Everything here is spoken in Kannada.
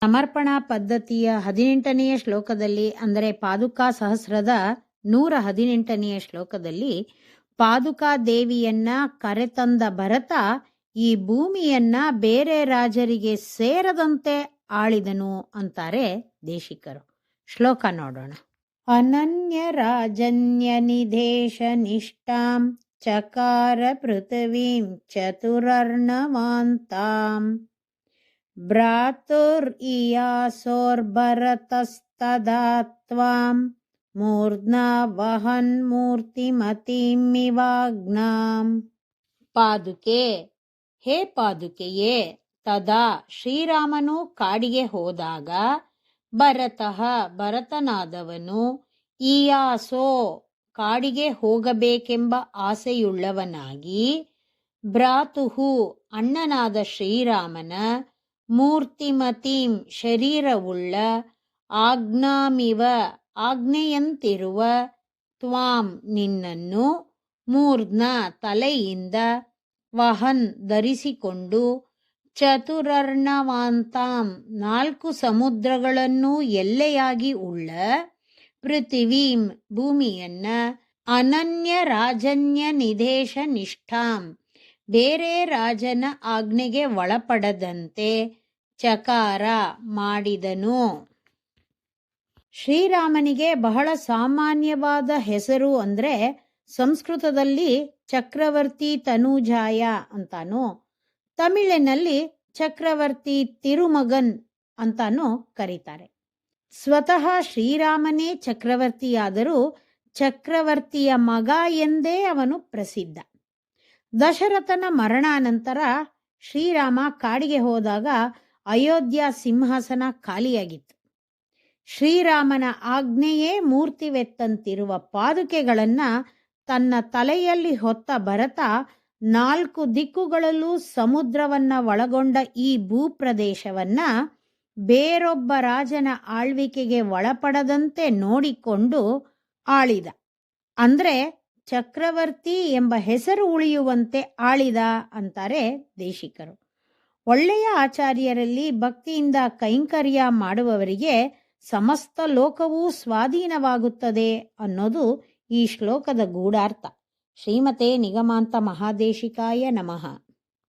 ಸಮರ್ಪಣಾ ಪದ್ಧತಿಯ 18ನೆಯ ಶ್ಲೋಕದಲ್ಲಿ, ಅಂದರೆ ಪಾದುಕಾ ಸಹಸ್ರದ 118ನೆಯ ಶ್ಲೋಕದಲ್ಲಿ, ಪಾದುಕಾ ದೇವಿಯನ್ನ ಕರೆತಂದ ಭರತ ಈ ಭೂಮಿಯನ್ನ ಬೇರೆ ರಾಜರಿಗೆ ಸೇರದಂತೆ ಆಳಿದನು ಅಂತಾರೆ ದೇಶಿಕರು. ಶ್ಲೋಕ ನೋಡೋಣ. ಅನನ್ಯ ರಾಜನ್ಯ ನಿಧೇಶ ನಿಷ್ಠಾಂ ಚಕಾರ ಪೃಥ್ವೀಂ ಚತುರರ್ಣವಾಂತಾಂ ಭ್ರಾತುರ್ಇಯಾಸೋರ್ಭರತಸ್ತದಾ ತ್ವಾಂ ಮೂರ್ಧ್ನಾ ವಹನ್ ಮೂರ್ತಿಮತಿಮಿವಾಗ್ನಾಂ. ಪಾದುಕೆ, ಹೇ ಪಾದುಕೆಯೇ, ತದಾ ಶ್ರೀರಾಮನು ಕಾಡಿಗೆ ಹೋದಾಗ ಭರತಃ ಭರತನಾದವನು ಇಯಾಸೋ ಕಾಡಿಗೆ ಹೋಗಬೇಕೆಂಬ ಆಸೆಯುಳ್ಳವನಾಗಿ ಭ್ರಾತುಹು ಅಣ್ಣನಾದ ಶ್ರೀರಾಮನ ಮೂರ್ತಿಮತೀಂ ಶರೀರವುಳ್ಳ ಆಜ್ಞಾಮಿವ ಆಜ್ಞೆಯಂತಿರುವ ತ್ವಾಂ ನಿನ್ನನ್ನು ಮೂರ್ಧ್ನ ತಲೆಯಿಂದ ವಹನ್ ಧರಿಸಿಕೊಂಡು ಚತುರರ್ಣವಾಂತಾಂ 4 ಸಮುದ್ರಗಳನ್ನು ಎಲ್ಲೆಯಾಗಿ ಉಳ್ಳ ಪೃಥಿವೀಂ ಭೂಮಿಯನ್ನ ಅನನ್ಯ ರಾಜನ್ಯ ನಿಧೇಶ ನಿಷ್ಠಾಂ ಬೇರೆ ರಾಜನ ಆಜ್ಞೆಗೆ ಒಳಪಡದಂತೆ ಚಕಾರ ಮಾಡಿದನು. ಶ್ರೀರಾಮನಿಗೆ ಬಹಳ ಸಾಮಾನ್ಯವಾದ ಹೆಸರು ಅಂದರೆ ಸಂಸ್ಕೃತದಲ್ಲಿ ಚಕ್ರವರ್ತಿ ತನುಜಾಯ ಅಂತಾನು, ತಮಿಳಿನಲ್ಲಿ ಚಕ್ರವರ್ತಿ ತಿರುಮಗನ್ ಅಂತಾನು ಕರೀತಾರೆ. ಸ್ವತಃ ಶ್ರೀರಾಮನೇ ಚಕ್ರವರ್ತಿಯಾದರೂ ಚಕ್ರವರ್ತಿಯ ಮಗ ಎಂದೇ ಅವನು ಪ್ರಸಿದ್ಧ. ದಶರಥನ ಮರಣಾನಂತರ ಶ್ರೀರಾಮ ಕಾಡಿಗೆ ಹೋದಾಗ ಅಯೋಧ್ಯ ಸಿಂಹಾಸನ ಖಾಲಿಯಾಗಿತ್ತು. ಶ್ರೀರಾಮನ ಆಜ್ಞೆಯೇ ಮೂರ್ತಿವೆತ್ತಂತಿರುವ ಪಾದುಕೆಗಳನ್ನ ತನ್ನ ತಲೆಯಲ್ಲಿ ಹೊತ್ತ ಭರತ 4 ದಿಕ್ಕುಗಳಲ್ಲೂ ಸಮುದ್ರವನ್ನ ಒಳಗೊಂಡ ಈ ಭೂಪ್ರದೇಶವನ್ನ ಬೇರೊಬ್ಬ ರಾಜನ ಆಳ್ವಿಕೆಗೆ ಒಳಪಡದಂತೆ ನೋಡಿಕೊಂಡು ಆಳಿದ. ಅಂದ್ರೆ ಚಕ್ರವರ್ತಿ ಎಂಬ ಹೆಸರು ಉಳಿಯುವಂತೆ ಆಳಿದ ಅಂತಾರೆ ದೇಶಿಕರು. ಒಳ್ಳೆಯ ಆಚಾರ್ಯರಲ್ಲಿ ಭಕ್ತಿಯಿಂದ ಕೈಂಕರ್ಯ ಮಾಡುವವರಿಗೆ ಸಮಸ್ತ ಲೋಕವೂ ಸ್ವಾಧೀನವಾಗುತ್ತದೆ ಅನ್ನೋದು ಈ ಶ್ಲೋಕದ ಗೂಢಾರ್ಥ. ಶ್ರೀಮತೆ ನಿಗಮಾಂತ ಮಹಾದೇಶಿಕಾಯ ನಮಃ.